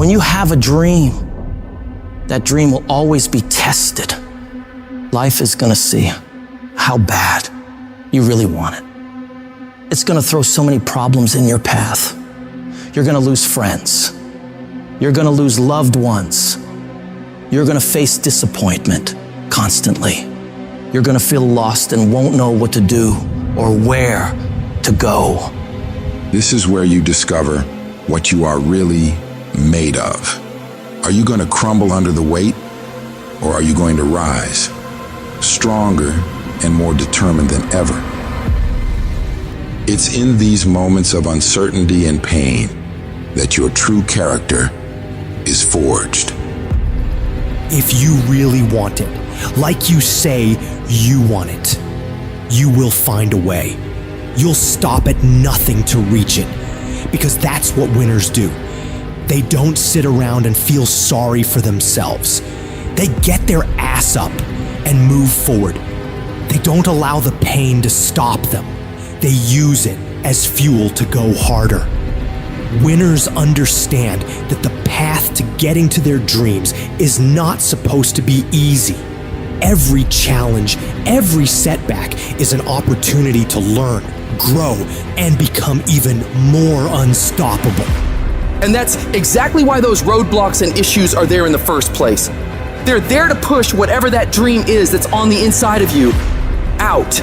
When you have a dream, that dream will always be tested. Life is gonna see how bad you really want it. It's gonna throw so many problems in your path. You're gonna lose friends. You're gonna lose loved ones. You're gonna face disappointment constantly. You're gonna feel lost and won't know what to do or where to go. This is where you discover what you are really made of. Are you going to crumble under the weight, or are you going to rise, stronger and more determined than ever? It's in these moments of uncertainty and pain that your true character is forged. If you really want it, like you say you want it, you will find a way. You'll stop at nothing to reach it, because that's what winners do. They don't sit around and feel sorry for themselves. They get their ass up and move forward. They don't allow the pain to stop them. They use it as fuel to go harder. Winners understand that the path to getting to their dreams is not supposed to be easy. Every challenge, every setback is an opportunity to learn, grow, and become even more unstoppable. And that's exactly why those roadblocks and issues are there in the first place. They're there to push whatever that dream is that's on the inside of you out.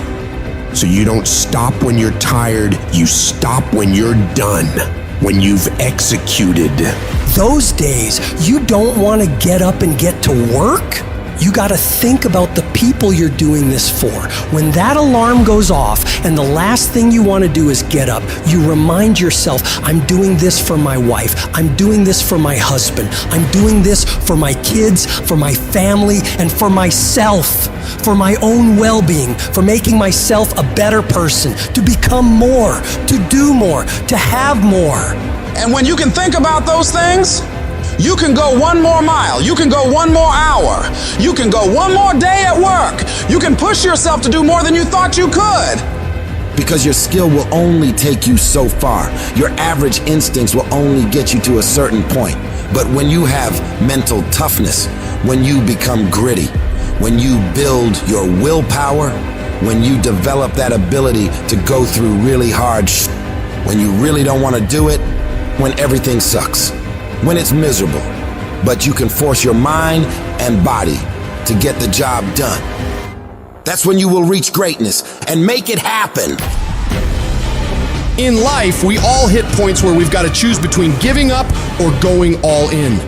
So you don't stop when you're tired, you stop when you're done, when you've executed. Those days, you don't want to get up and get to work? You got to think about the people you're doing this for. When that alarm goes off and the last thing you want to do is get up, you remind yourself, I'm doing this for my wife. I'm doing this for my husband. I'm doing this for my kids, for my family, and for myself, for my own well-being, for making myself a better person, to become more, to do more, to have more. And when you can think about those things, you can go one more mile. You can go one more hour. You can go one more day at work. You can push yourself to do more than you thought you could. Because your skill will only take you so far. Your average instincts will only get you to a certain point. But when you have mental toughness, when you become gritty, when you build your willpower, when you develop that ability to go through really hard when you really don't want to do it, when everything sucks, when it's miserable, but you can force your mind and body to get the job done. That's when you will reach greatness and make it happen. In life, we all hit points where we've got to choose between giving up or going all in.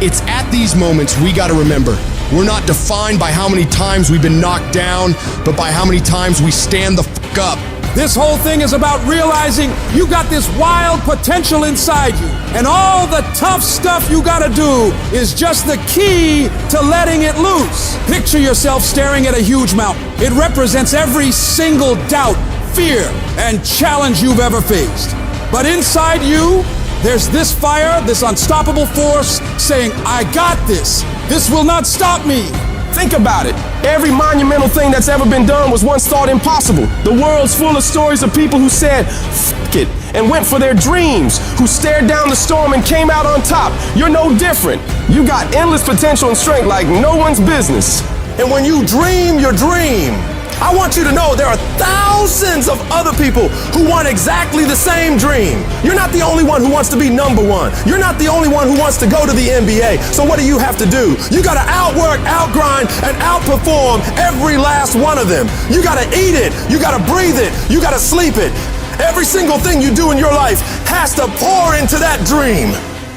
It's at these moments we got to remember, we're not defined by how many times we've been knocked down, but by how many times we stand the fuck up. This whole thing is about realizing you got this wild potential inside you, and all the tough stuff you gotta do is just the key to letting it loose. Picture yourself staring at a huge mountain. It represents every single doubt, fear, and challenge you've ever faced. But inside you, there's this fire, this unstoppable force saying, I got this. This will not stop me. Think about it. Every monumental thing that's ever been done was once thought impossible. The world's full of stories of people who said, F it, and went for their dreams, who stared down the storm and came out on top. You're no different. You got endless potential and strength like no one's business. And when you dream your dream, I want you to know there are thousands of other people who want exactly the same dream. You're not the only one who wants to be number one. You're not the only one who wants to go to the NBA. So what do you have to do? You gotta outwork, outgrind, and outperform every last one of them. You gotta eat it. You gotta breathe it. You gotta sleep it. Every single thing you do in your life has to pour into that dream.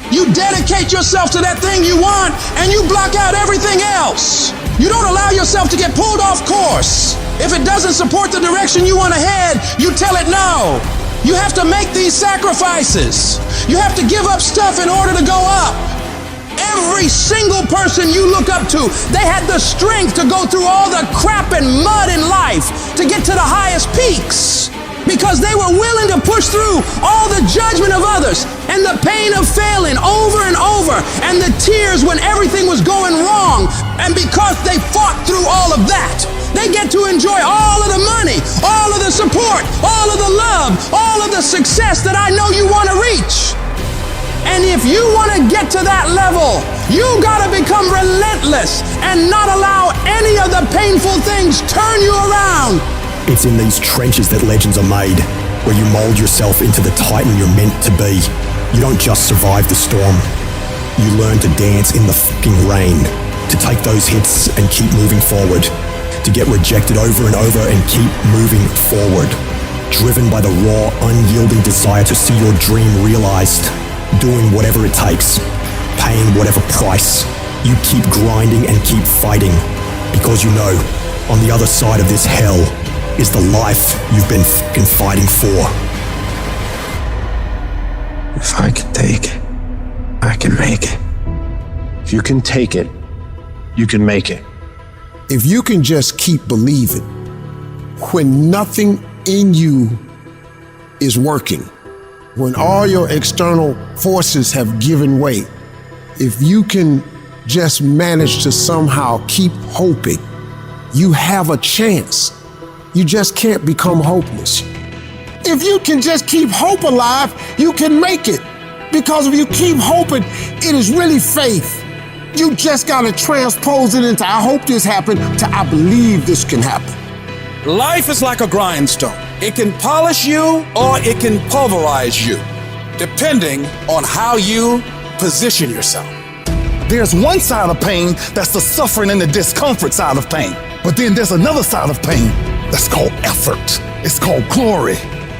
You dedicate yourself to that thing you want, and you block out everything else. You don't allow yourself to get pulled off course. If it doesn't support the direction you want to head, you tell it no. You have to make these sacrifices. You have to give up stuff in order to go up. Every single person you look up to, they had the strength to go through all the crap and mud in life to get to the highest peaks. Because they were willing to push through all the judgment of others and the pain of failing over and over and the tears when everything was going wrong. And because they fought through all of that, they get to enjoy all of the money, all of the support, all of the love, all of the success that I know you want to reach. And If you want to get to that level, you gotta become relentless and not allow any of the painful things turn you around. It's in these trenches that legends are made, where you mold yourself into the titan you're meant to be. You don't just survive the storm. You learn to dance in the fucking rain, to take those hits and keep moving forward, to get rejected over and over and keep moving forward. Driven by the raw, unyielding desire to see your dream realized, doing whatever it takes, paying whatever price. You keep grinding and keep fighting, because you know, on the other side of this hell is the life you've been fucking fighting for. If I can take it, I can make it. If you can take it, you can make it. If you can just keep believing, when nothing in you is working, when all your external forces have given way, if you can just manage to somehow keep hoping, you have a chance. You just can't become hopeless. If you can just keep hope alive, you can make it. Because if you keep hoping, it is really faith. You just gotta transpose it into I hope this happened to I believe this can happen. Life is like a grindstone. It can polish you or it can pulverize you, depending on how you position yourself. There's one side of pain that's the suffering and the discomfort side of pain. But then there's another side of pain that's called effort. It's called glory.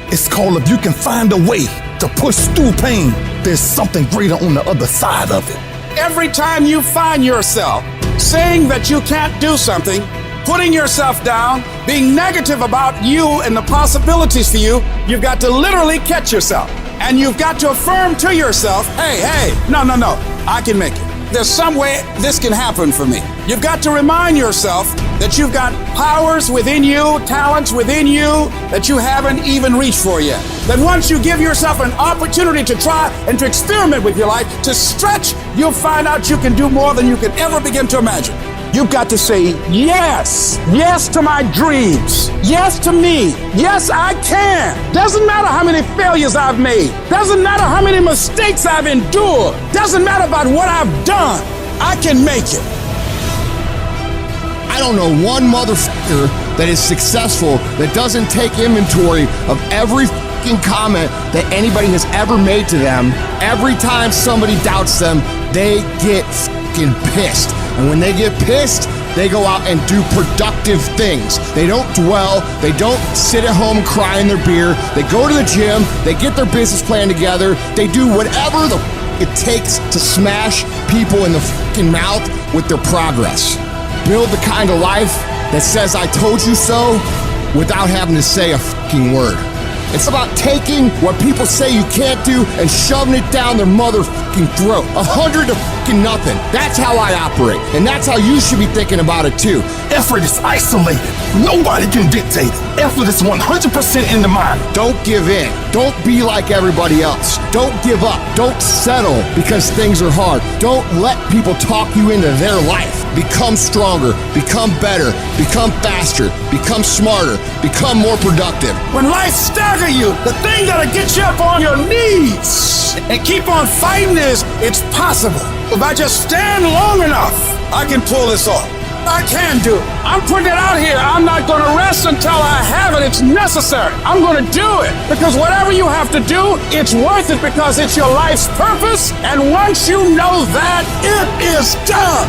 It's called if you can find a way to push through pain, there's something greater on the other side of it. Every time you find yourself saying that you can't do something, putting yourself down, being negative about you and the possibilities for you, you've got to literally catch yourself. And you've got to affirm to yourself, hey, no, I can make it. There's some way this can happen for me. You've got to remind yourself that you've got powers within you, talents within you that you haven't even reached for yet. That once you give yourself an opportunity to try and to experiment with your life, to stretch, you'll find out you can do more than you can ever begin to imagine. You've got to say yes. Yes to my dreams. Yes to me. Yes, I can. Doesn't matter how many failures I've made. Doesn't matter how many mistakes I've endured. Doesn't matter about what I've done. I can make it. I don't know one motherfucker that is successful that doesn't take inventory of every fucking comment that anybody has ever made to them. Every time somebody doubts them, they get fucking pissed. And when they get pissed, they go out and do productive things. They don't dwell. They don't sit at home and cry in their beer. They go to the gym. They get their business plan together. They do whatever it takes to smash people in the fucking mouth with their progress. Build the kind of life that says I told you so without having to say a fucking word. It's about taking what people say you can't do and shoving it down their motherfucking throat. 100 to fucking nothing. That's how I operate. And that's how you should be thinking about it too. Effort is isolated. Nobody can dictate it. Effort is 100% in the mind. Don't give in. Don't be like everybody else. Don't give up. Don't settle because things are hard. Don't let people talk you into their life. Become stronger. Become better. Become faster. Become smarter. Become more productive. When life stagger you, the thing that'll get you up on your knees and keep on fighting is it's possible. If I just stand long enough, I can pull this off. I can do it. I'm putting it out here. I'm not going to rest until I have it. It's necessary. I'm going to do it. Because whatever you have to do, it's worth it because it's your life's purpose. And once you know that, it is done.